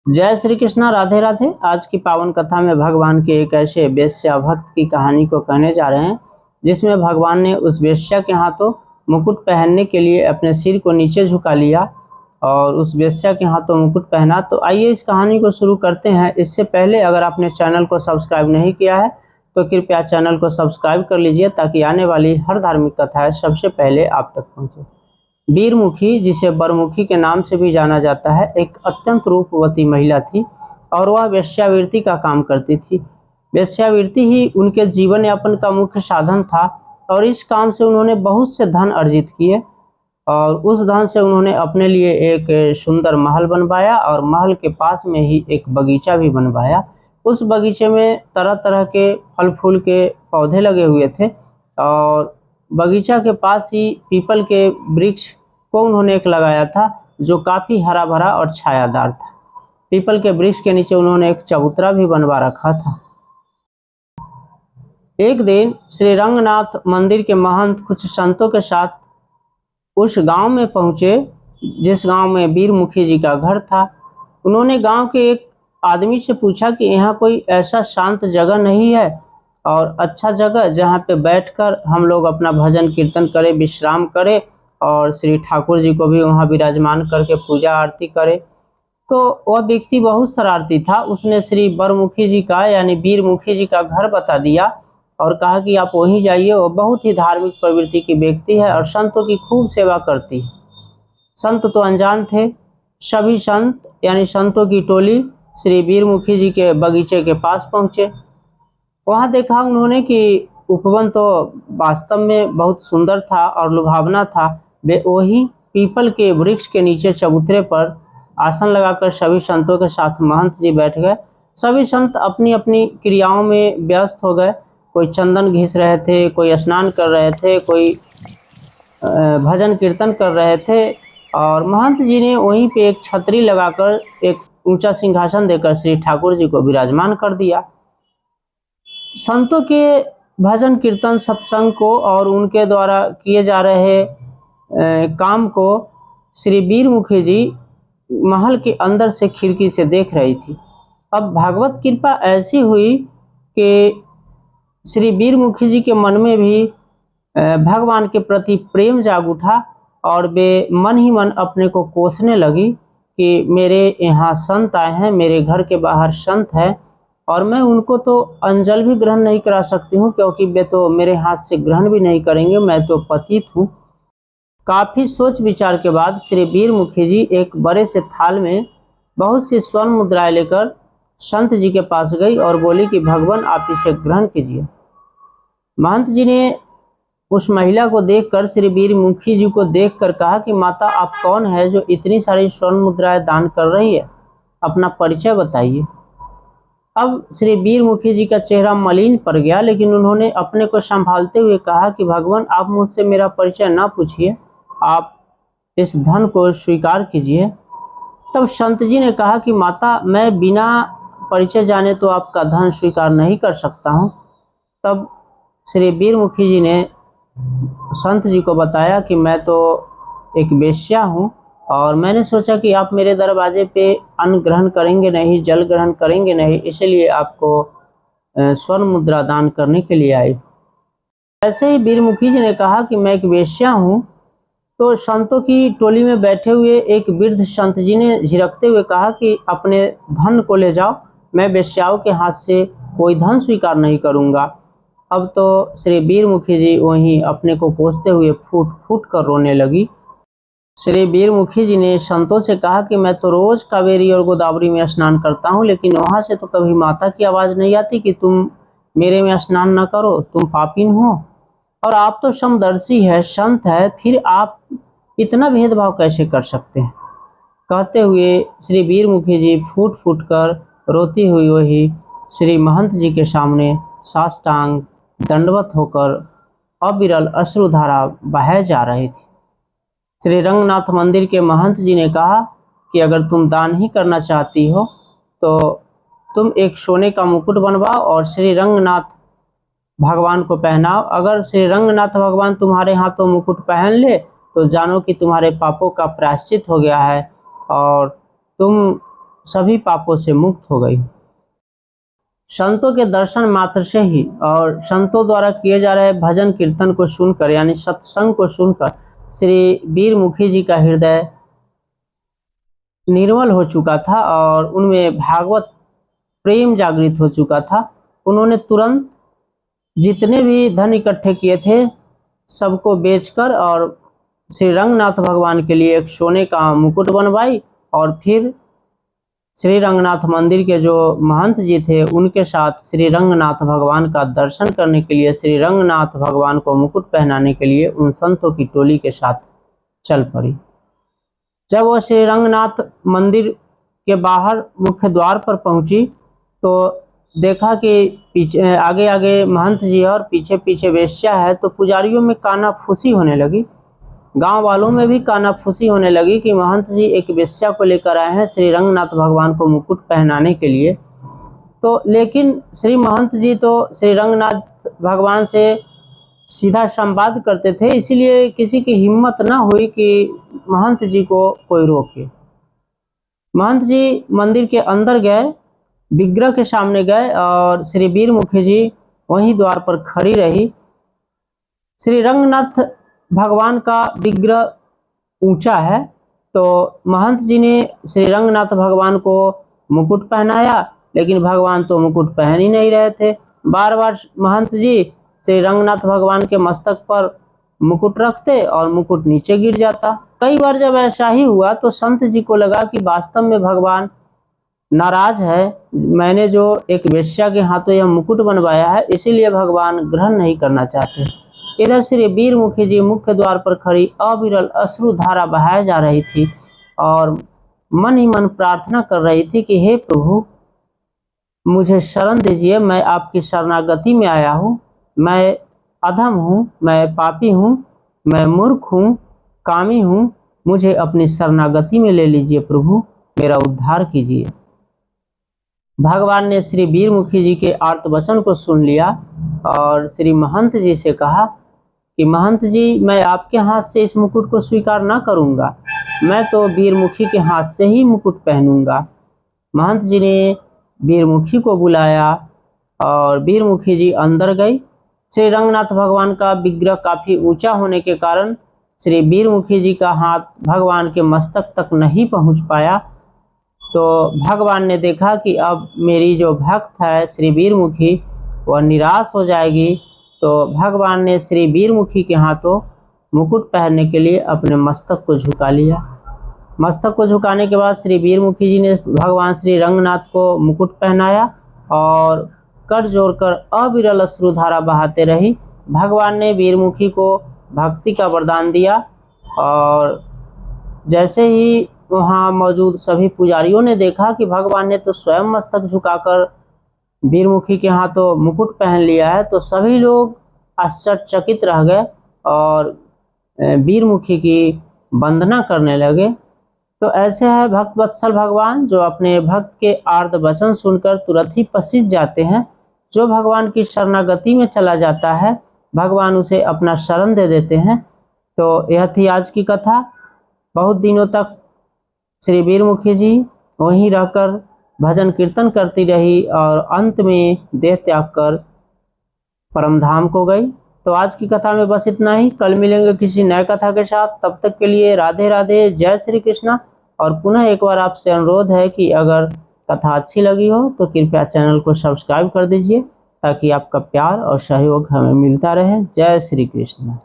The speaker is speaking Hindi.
जय श्री कृष्णा, राधे राधे। आज की पावन कथा में भगवान के एक ऐसे वेश्या भक्त की कहानी को कहने जा रहे हैं जिसमें भगवान ने उस वेश्या के हाथों मुकुट पहनने के लिए अपने सिर को नीचे झुका लिया और उस वेश्या के हाथों मुकुट पहना। तो आइए इस कहानी को शुरू करते हैं। इससे पहले अगर आपने चैनल को सब्सक्राइब नहीं किया है तो कृपया चैनल को सब्सक्राइब कर लीजिए ताकि आने वाली हर धार्मिक कथाएं सबसे पहले आप तक पहुँचे। वीरमुखी, जिसे बरमुखी के नाम से भी जाना जाता है, एक अत्यंत रूपवती महिला थी और वह वेश्यावृत्ति का काम करती थी। वेश्यावृत्ति ही उनके जीवन यापन का मुख्य साधन था और इस काम से उन्होंने बहुत से धन अर्जित किए और उस धन से उन्होंने अपने लिए एक सुंदर महल बनवाया और महल के पास में ही एक बगीचा भी बनवाया। उस बगीचे में तरह तरह के फल फूल के पौधे लगे हुए थे और बगीचा के पास ही पीपल के वृक्ष को उन्होंने एक लगाया था जो काफी हरा भरा और छायादार था। पीपल के वृक्ष के नीचे उन्होंने एक चबूतरा भी बनवा रखा था। एक दिन श्री रंगनाथ मंदिर के महंत कुछ संतों के साथ उस गांव में पहुंचे जिस गांव में वीरमुखी जी का घर था। उन्होंने गांव के एक आदमी से पूछा कि यहाँ कोई ऐसा शांत जगह नहीं है और अच्छा जगह जहाँ पे बैठकर हम लोग अपना भजन कीर्तन करें, विश्राम करें और श्री ठाकुर जी को भी वहाँ विराजमान करके पूजा आरती करें। तो वह व्यक्ति बहुत शरारती था। उसने श्री बरमुखी जी का यानी वीरमुखी जी का घर बता दिया और कहा कि आप वहीं जाइए। वो बहुत ही धार्मिक प्रवृत्ति की व्यक्ति है और संतों की खूब सेवा करती है। संत तो अनजान थे। सभी संत यानी संतों की टोली श्री वीरमुखी जी के बगीचे के पास पहुँचे। वहाँ देखा उन्होंने कि उपवन तो वास्तव में बहुत सुंदर था और लुभावना था। वे वही पीपल के वृक्ष के नीचे चबूतरे पर आसन लगाकर सभी संतों के साथ महंत जी बैठ गए। सभी संत अपनी अपनी क्रियाओं में व्यस्त हो गए। कोई चंदन घिस रहे थे, कोई स्नान कर रहे थे, कोई भजन कीर्तन कर रहे थे और महंत जी ने वहीं पे एक छतरी लगाकर एक ऊंचा सिंहासन देकर श्री ठाकुर जी को विराजमान कर दिया। संतों के भजन कीर्तन सत्संग को और उनके द्वारा किए जा रहे काम को श्री वीरमुखी जी महल के अंदर से खिड़की से देख रही थी। अब भागवत कृपा ऐसी हुई कि श्री वीरमुखी जी के मन में भी भगवान के प्रति प्रेम जाग उठा और वे मन ही मन अपने को कोसने लगी कि मेरे यहाँ संत आए हैं, मेरे घर के बाहर संत है और मैं उनको तो अंजल भी ग्रहण नहीं करा सकती हूँ क्योंकि वे तो मेरे हाथ से ग्रहण भी नहीं करेंगे, मैं तो पतित हूँ। काफी सोच विचार के बाद श्री वीरमुखी जी एक बड़े से थाल में बहुत सी स्वर्ण मुद्राएं लेकर संत जी के पास गई और बोली कि भगवान आप इसे ग्रहण कीजिए। महंत जी ने उस महिला को देखकर श्री वीरमुखी जी को देखकर कहा कि माता आप कौन है जो इतनी सारी स्वर्ण मुद्राएं दान कर रही है, अपना परिचय बताइए। अब श्री वीरमुखी जी का चेहरा मलिन पड़ गया लेकिन उन्होंने अपने को संभालते हुए कहा कि भगवान आप मुझसे मेरा परिचय ना पूछिए, आप इस धन को स्वीकार कीजिए। तब संत जी ने कहा कि माता मैं बिना परिचय जाने तो आपका धन स्वीकार नहीं कर सकता हूँ। तब श्री वीरमुखी जी ने संत जी को बताया कि मैं तो एक वेश्या हूँ और मैंने सोचा कि आप मेरे दरवाजे पे अन्न ग्रहण करेंगे नहीं, जल ग्रहण करेंगे नहीं, इसलिए आपको स्वर्ण मुद्रा दान करने के लिए आई। ऐसे ही वीरमुखी जी ने कहा कि मैं एक वेश्या हूँ। तो संतों की टोली में बैठे हुए एक वृद्ध संत जी ने झिड़कते हुए कहा कि अपने धन को ले जाओ, मैं वेश्याओं के हाथ से कोई धन स्वीकार नहीं करूँगा। अब तो श्री वीरमुखी जी वहीं अपने को कोसते हुए फूट फूट कर रोने लगी। श्री वीरमुखी जी ने संतों से कहा कि मैं तो रोज कावेरी और गोदावरी में स्नान करता हूँ लेकिन वहां से तो कभी माता की आवाज नहीं आती कि तुम मेरे में स्नान न करो, तुम पापीन हो और आप तो समदर्शी है, संत है, फिर आप इतना भेदभाव कैसे कर सकते हैं। कहते हुए श्री वीरमुखी जी फूट फूट कर रोती हुई वही श्री महंत जी के सामने साष्टांग दंडवत होकर अविरल अश्रुधारा बहाए जा रही थी। श्री रंगनाथ मंदिर के महंत जी ने कहा कि अगर तुम दान ही करना चाहती हो तो तुम एक सोने का मुकुट बनवाओ और श्री रंगनाथ भगवान को पहनाओ। अगर श्री रंगनाथ भगवान तुम्हारे हाथों मुकुट पहन ले तो जानो कि तुम्हारे पापों का प्रायश्चित हो गया है और तुम सभी पापों से मुक्त हो गई। संतों के दर्शन मात्र से ही और संतों द्वारा किए जा रहे भजन कीर्तन को सुनकर यानी सत्संग को सुनकर श्री वीरमुखी जी का हृदय निर्मल हो चुका था और उनमें भागवत प्रेम जागृत हो चुका था। उन्होंने तुरंत जितने भी धन इकट्ठे किए थे सबको बेचकर और श्री रंगनाथ भगवान के लिए एक सोने का मुकुट बनवाई और फिर श्री रंगनाथ मंदिर के जो महंत जी थे उनके साथ श्री रंगनाथ भगवान का दर्शन करने के लिए, श्री रंगनाथ भगवान को मुकुट पहनाने के लिए उन संतों की टोली के साथ चल पड़ी। जब वह श्री रंगनाथ मंदिर के बाहर मुख्य द्वार पर पहुंची तो देखा कि पीछे आगे आगे महंत जी है और पीछे पीछे वेश्या है, तो पुजारियों में कानाफूसी होने लगी, गांव वालों में भी कानाफूसी होने लगी कि महंत जी एक वेश्या को लेकर आए हैं श्री रंगनाथ भगवान को मुकुट पहनाने के लिए। तो लेकिन श्री महंत जी तो श्री रंगनाथ भगवान से सीधा संवाद करते थे, इसीलिए किसी की हिम्मत न हुई कि महंत जी को कोई रोके। महंत जी मंदिर के अंदर गए, विग्रह के सामने गए और श्री वीरमुखी जी वहीं द्वार पर खड़ी रही। श्री रंगनाथ भगवान का विग्रह ऊंचा है, तो महंत जी ने श्री रंगनाथ भगवान को मुकुट पहनाया, लेकिन भगवान तो मुकुट पहन ही नहीं रहे थे। बार बार महंत जी श्री रंगनाथ भगवान के मस्तक पर मुकुट रखते और मुकुट नीचे गिर जाता। कई बार जब ऐसा ही हुआ तो संत जी को लगा कि वास्तव में भगवान नाराज है, मैंने जो एक वेश्या के हाथों यह मुकुट बनवाया है इसीलिए भगवान ग्रहण नहीं करना चाहते। इधर श्री वीरमुखी जी मुख्य द्वार पर खड़ी अविरल अश्रु धारा बहाए जा रही थी और मन ही मन प्रार्थना कर रही थी कि हे प्रभु मुझे शरण दीजिए, मैं आपकी शरणागति में आया हूँ, मैं अधम हूँ, मैं पापी हूँ, मैं मूर्ख हूँ, कामी हूँ, मुझे अपनी शरणागति में ले लीजिए प्रभु, मेरा उद्धार कीजिए। भगवान ने श्री वीरमुखी जी के आर्त वचन को सुन लिया और श्री महंत जी से कहा कि महंत जी मैं आपके हाथ से इस मुकुट को स्वीकार न करूंगा, मैं तो वीरमुखी के हाथ से ही मुकुट पहनूंगा। महंत जी ने वीरमुखी को बुलाया और वीरमुखी जी अंदर गई। श्री रंगनाथ भगवान का विग्रह काफी ऊंचा होने के कारण श्री वीरमुखी जी का हाथ भगवान के मस्तक तक नहीं पहुंच पाया। तो भगवान ने देखा कि अब मेरी जो भक्त है श्री वीरमुखी वह निराश हो जाएगी, तो भगवान ने श्री वीरमुखी के हाथों मुकुट पहनने के लिए अपने मस्तक को झुका लिया। मस्तक को झुकाने के बाद श्री वीरमुखी जी ने भगवान श्री रंगनाथ को मुकुट पहनाया और कर जोड़कर अविरल अश्रुधारा बहाते रही। भगवान ने वीरमुखी को भक्ति का वरदान दिया और जैसे ही वहाँ मौजूद सभी पुजारियों ने देखा कि भगवान ने तो स्वयं मस्तक झुकाकर वीरमुखी के हाथों मुकुट पहन लिया है, तो सभी लोग आश्चर्यचकित रह गए और वीरमुखी की वंदना करने लगे। तो ऐसे है भक्त वत्सल भगवान जो अपने भक्त के आर्त वचन सुनकर तुरंत ही पसीज जाते हैं। जो भगवान की शरणागति में चला जाता है भगवान उसे अपना शरण दे देते हैं। तो यह थी आज की कथा। बहुत दिनों तक श्री वीरमुखी जी वहीं रहकर भजन कीर्तन करती रही और अंत में देह त्याग कर परमधाम को गई। तो आज की कथा में बस इतना ही। कल मिलेंगे किसी नए कथा के साथ। तब तक के लिए राधे राधे, जय श्री कृष्णा। और पुनः एक बार आपसे अनुरोध है कि अगर कथा अच्छी लगी हो तो कृपया चैनल को सब्सक्राइब कर दीजिए ताकि आपका प्यार और सहयोग हमें मिलता रहे। जय श्री कृष्ण।